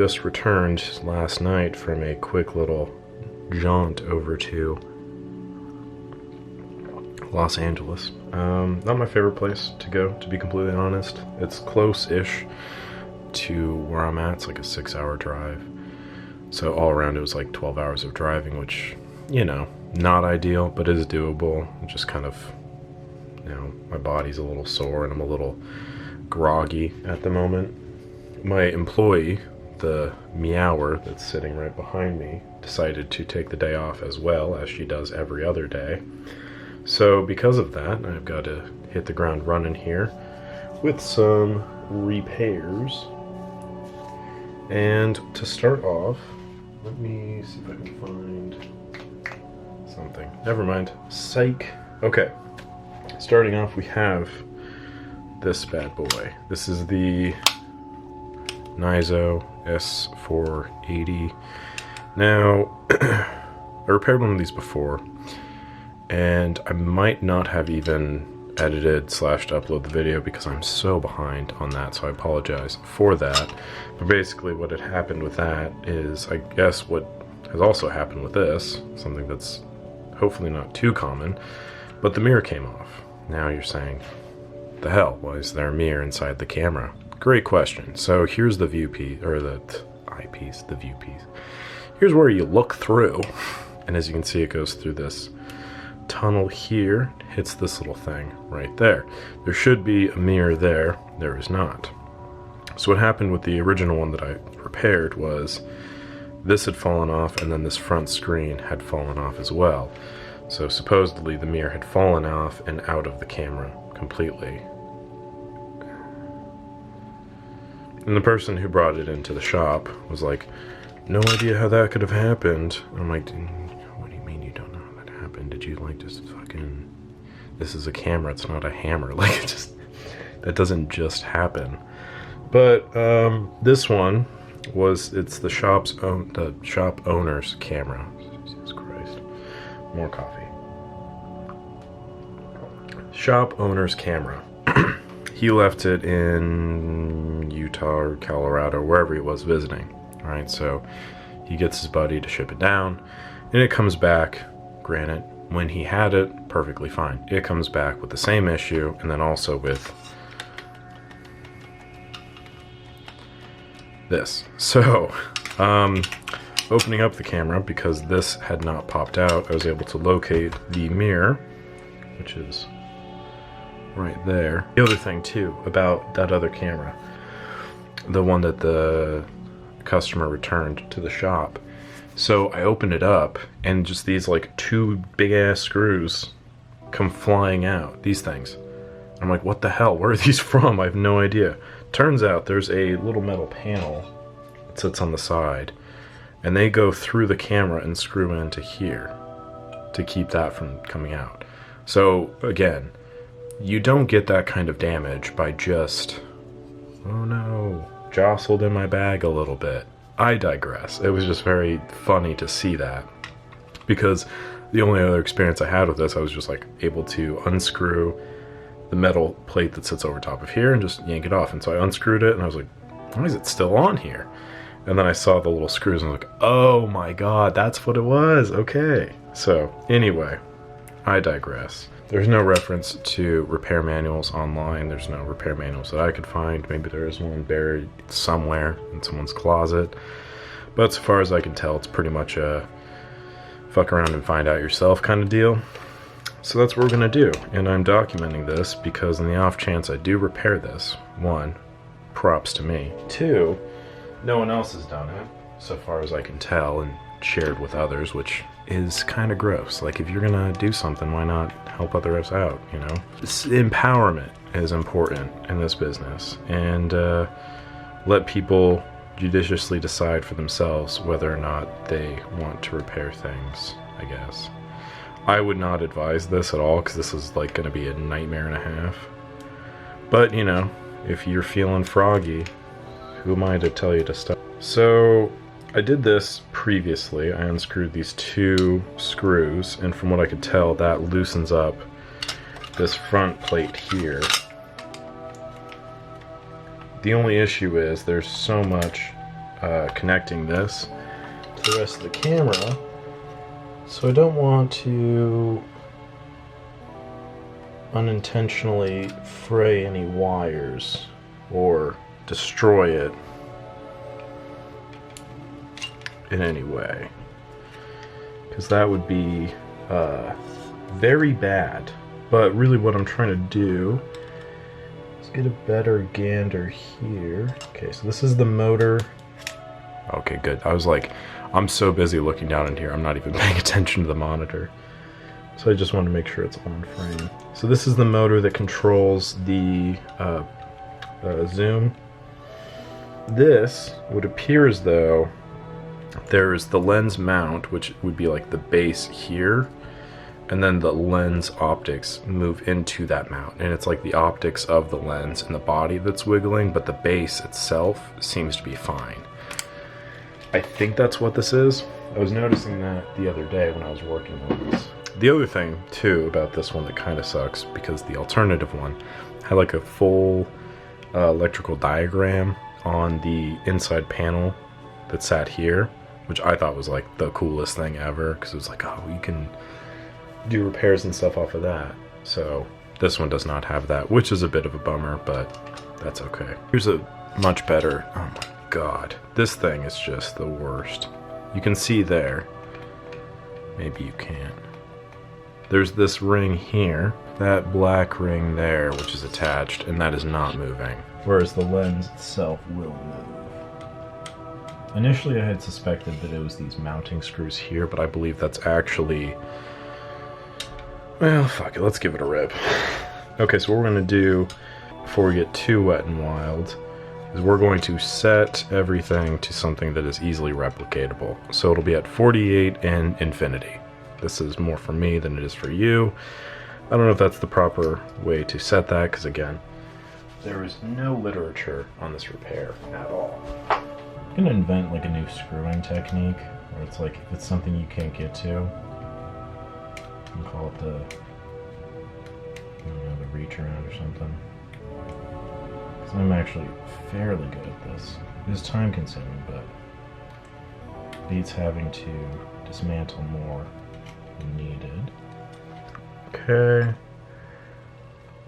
just returned last night from a quick little jaunt over to Los Angeles. Not my favorite place to go, to be completely honest. It's close-ish to where I'm at. It's like a 6-hour drive. So all around it was like 12 hours of driving, which, you know, not ideal, but is doable. Just kind of, you know, my body's a little sore and I'm a little groggy at the moment. My employee, the meower that's sitting right behind me, decided to take the day off as well, as she does every other day. So because of that, I've got to hit the ground running here with some repairs. And to start off, let me see if I can find something. Never mind. Psych. Okay. Starting off, we have this bad boy. This is the Nizo S480. Now, I repaired one of these before, and I might not have even edited / upload the video because I'm so behind on that, so I apologize for that. But basically what had happened with that is, I guess what has also happened with this, something that's hopefully not too common, but the mirror came off. Now you're saying, the hell, why is there a mirror inside the camera? Great question. So here's the view piece, or the eyepiece, the view piece. Here's where you look through, and as you can see, it goes through this tunnel here, hits this little thing right there. There should be a mirror there. There is not. So what happened with the original one that I repaired was this had fallen off, and then this front screen had fallen off as well. So supposedly the mirror had fallen off and out of the camera completely. And the person who brought it into the shop was like, no idea how that could have happened. I'm like, what do you mean you don't know how that happened? Did you like just fucking... This is a camera, it's not a hammer. Like, it just... That doesn't just happen. But this one was, it's the shop owner's camera. Jesus Christ. More coffee. Shop owner's camera. He left it in Utah or Colorado, wherever he was visiting. Alright, so he gets his buddy to ship it down, and it comes back, granted, when he had it, perfectly fine. It comes back with the same issue, and then also with this. So, opening up the camera, because this had not popped out, I was able to locate the mirror, which is right there. The other thing too about that other camera, the one that the customer returned to the shop, so I opened it up and just these like 2 big ass screws come flying out, these things. I'm like, what the hell, where are these from? I have no idea. Turns out there's a little metal panel that sits on the side, and they go through the camera and screw into here to keep that from coming out. So again, you don't get that kind of damage by just, oh no, jostled in my bag a little bit. I digress. It was just very funny to see that, because the only other experience I had with this, I was just like able to unscrew the metal plate that sits over top of here and just yank it off. And so I unscrewed it and I was like, why is it still on here? And then I saw the little screws and I was like, oh my god, that's what it was. Okay. So anyway, I digress. There's no reference to repair manuals online. There's no repair manuals that I could find. Maybe there is one buried somewhere in someone's closet. But so far as I can tell, it's pretty much a fuck around and find out yourself kind of deal. So that's what we're gonna do. And I'm documenting this because in the off chance I do repair this, 1, props to me. 2, no one else has done it, so far as I can tell, and shared with others, which is kind of gross. Like, if you're gonna do something, why not help others out, you know? Empowerment is important in this business, and let people judiciously decide for themselves whether or not they want to repair things, I guess. I would not advise this at all, because this is like gonna be a nightmare and a half. But, you know, if you're feeling froggy, who am I to tell you to stop? So I did this previously. I unscrewed these 2 screws, and from what I could tell, that loosens up this front plate here. The only issue is there's so much connecting this to the rest of the camera. So I don't want to unintentionally fray any wires or destroy it in any way, because that would be very bad. But really what I'm trying to do is get a better gander here. Okay, so this is the motor. Okay, good. I was like, I'm so busy looking down in here, I'm not even paying attention to the monitor. So I just want to make sure it's on frame. So this is the motor that controls the zoom. This would appear as though there's the lens mount, which would be like the base here, and then the lens optics move into that mount, and it's like the optics of the lens and the body that's wiggling, but the base itself seems to be fine. I think that's what this is. I was noticing that the other day when I was working on this. The other thing too about this one that kind of sucks, because the alternative one had like a full electrical diagram on the inside panel that sat here, which I thought was like the coolest thing ever, because it was like, oh, you can do repairs and stuff off of that. So this one does not have that, which is a bit of a bummer, but that's okay. Here's a much better. Oh my god, this thing is just the worst. You can see there, maybe you can't. There's this ring here, that black ring there, which is attached, and that is not moving, whereas the lens itself will move. Initially I had suspected that it was these mounting screws here, but I believe that's actually, well, fuck it, let's give it a rip. Okay, so what we're going to do before we get too wet and wild is we're going to set everything to something that is easily replicatable. So it'll be at 48 and infinity. This is more for me than it is for you. I don't know if that's the proper way to set that, because again, there is no literature on this repair at all. I'm gonna invent like a new screwing technique, where it's like, if it's something you can't get to, you can call it the, I don't know, the reach around or something. So I'm actually fairly good at this. It is time consuming, but beats having to dismantle more than needed. Okay.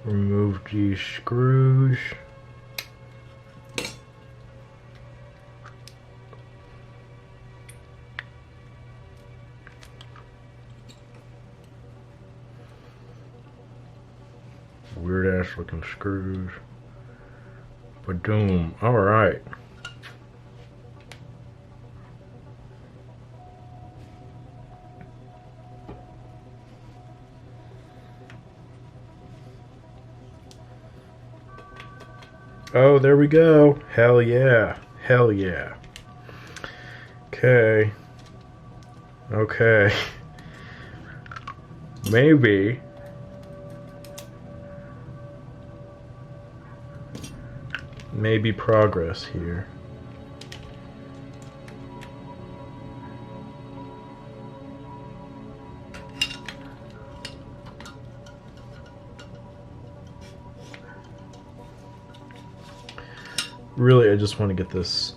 Remove these screws. Weird ass looking screws. Ba-doom. Alright. Oh, there we go. Hell yeah. Hell yeah. Okay. Okay. Maybe. Maybe progress here. Really, I just want to get this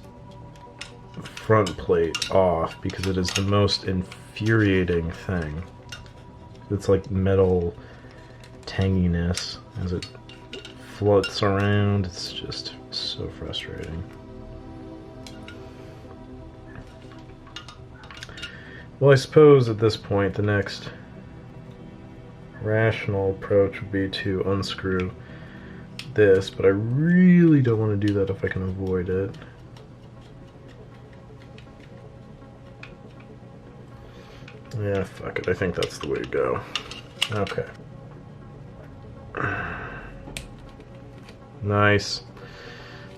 front plate off because it is the most infuriating thing. It's like metal tanginess as it floats around. It's just so frustrating. Well, I suppose at this point the next rational approach would be to unscrew this, but I really don't want to do that if I can avoid it. Yeah, fuck it. I think that's the way to go. Okay. Nice.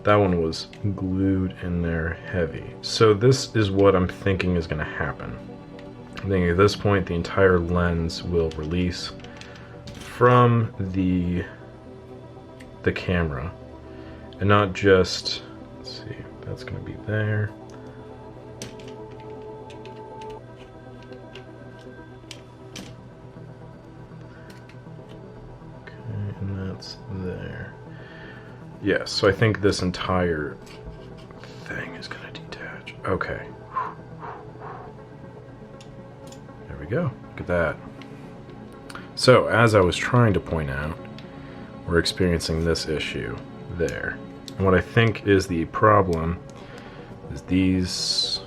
That one was glued in there heavy. So this is what I'm thinking is going to happen. I'm thinking at this point the entire lens will release from the camera, and not just, let's see, that's going to be there. Okay, and that's there. Yes, so I think this entire thing is going to detach. Okay. There we go. Look at that. So, as I was trying to point out, we're experiencing this issue there. And what I think is the problem is these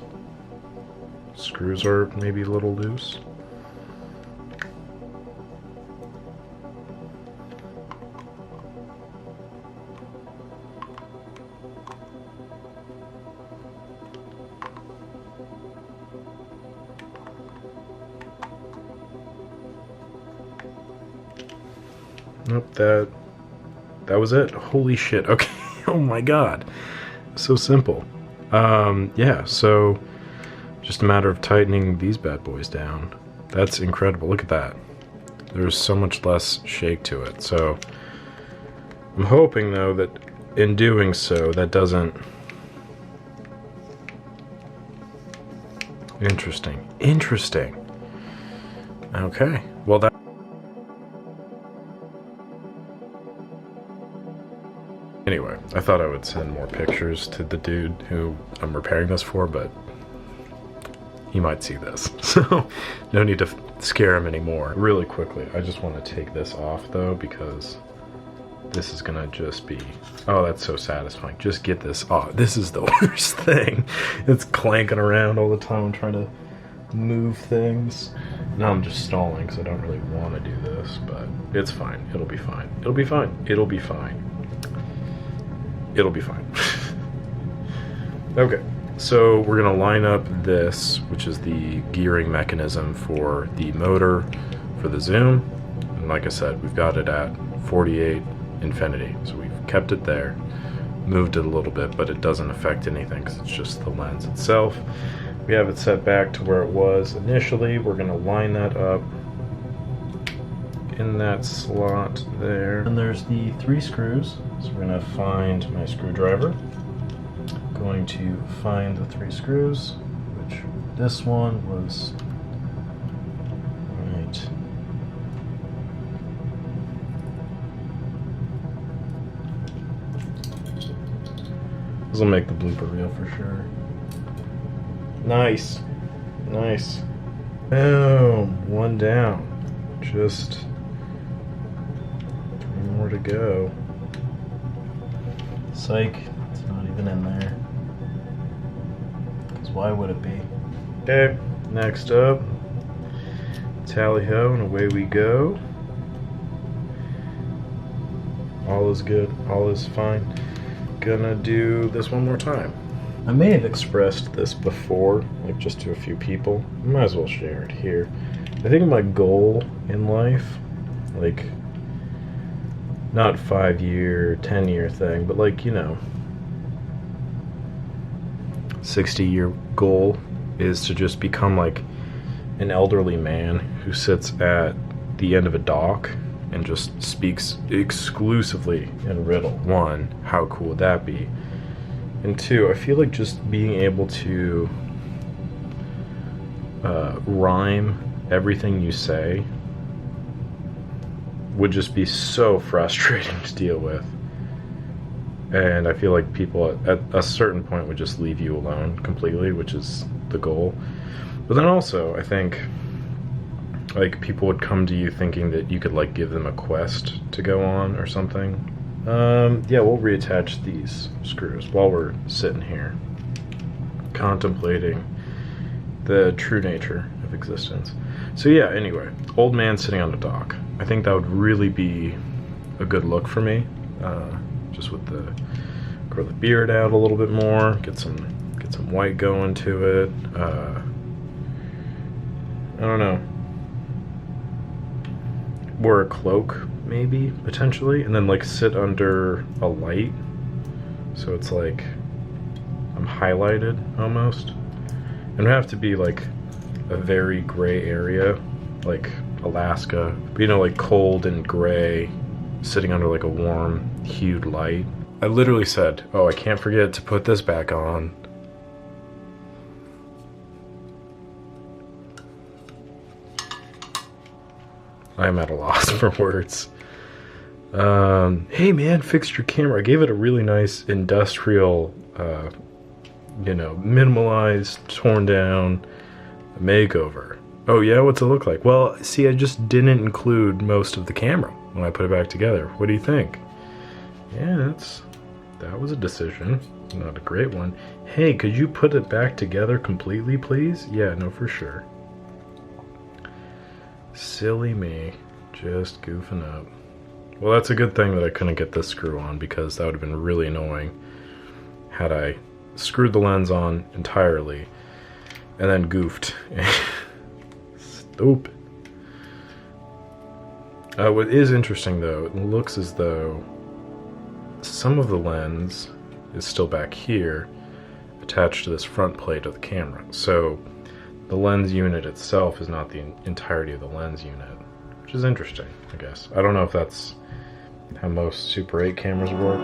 screws are maybe a little loose. Nope, that was it. Holy shit. Okay. Oh my god. So simple. Yeah, so just a matter of tightening these bad boys down. That's incredible. Look at that. There's so much less shake to it. So I'm hoping though that in doing so that doesn't... Interesting. Okay. Well, that... Anyway, I thought I would send more pictures to the dude who I'm repairing this for, but he might see this. So no need to scare him anymore. Really quickly, I just want to take this off though, because this is gonna just be... Oh, that's so satisfying. Just get this off. This is the worst thing. It's clanking around all the time. I'm trying to move things. Now I'm just stalling because I don't really want to do this, but it's fine. It'll be fine. It'll be fine. It'll be fine. It'll be fine. Okay, so we're gonna line up this, which is the gearing mechanism for the motor for the zoom. And like I said, we've got it at 48 infinity. So we've kept it there, moved it a little bit, but it doesn't affect anything because it's just the lens itself. We have it set back to where it was initially. We're gonna line that up in that slot there. And there's the 3 screws. So we're gonna find my screwdriver. Going to find the 3 screws, which this one was right. This will make the blooper reel for sure. Nice. Boom. 1 down. Just 3 more to go. Psych, it's not even in there. Because why would it be? Okay, next up, tally-ho, and away we go. All is good, all is fine. Gonna do this one more time. I may have expressed this before, like just to a few people. Might as well share it here. I think my goal in life, like, not 5-year, 10-year thing, but like, you know, 60-year goal is to just become like an elderly man who sits at the end of a dock and just speaks exclusively in riddle. 1, how cool would that be? And 2, I feel like just being able to rhyme everything you say would just be so frustrating to deal with. And I feel like people at a certain point would just leave you alone completely, which is the goal. But then also, I think, like, people would come to you thinking that you could, like, give them a quest to go on or something. Yeah, we'll reattach these screws while we're sitting here, contemplating the true nature of existence. So yeah, anyway, old man sitting on a dock. I think that would really be a good look for me. Just with the grow the beard out a little bit more, get some white going to it. I don't know. Wear a cloak, maybe, potentially, and then like sit under a light, so it's like I'm highlighted almost. And it would have to be like a very gray area, like Alaska, but you know, like cold and gray, sitting under like a warm hued light. I literally said, oh, I can't forget to put this back on. I'm at a loss for words. Hey man, fixed your camera. I gave it a really nice industrial you know, minimalized, torn down makeover. Oh yeah, what's it look like? Well, see, I just didn't include most of the camera when I put it back together. What do you think? Yeah, that was a decision. Not a great one. Hey, could you put it back together completely, please? Yeah, no, for sure. Silly me. Just goofing up. Well, that's a good thing that I couldn't get this screw on, because that would have been really annoying had I screwed the lens on entirely and then goofed. Stupid. What is interesting, though, it looks as though some of the lens is still back here, attached to this front plate of the camera. So the lens unit itself is not the entirety of the lens unit, which is interesting, I guess. I don't know if that's how most Super 8 cameras work.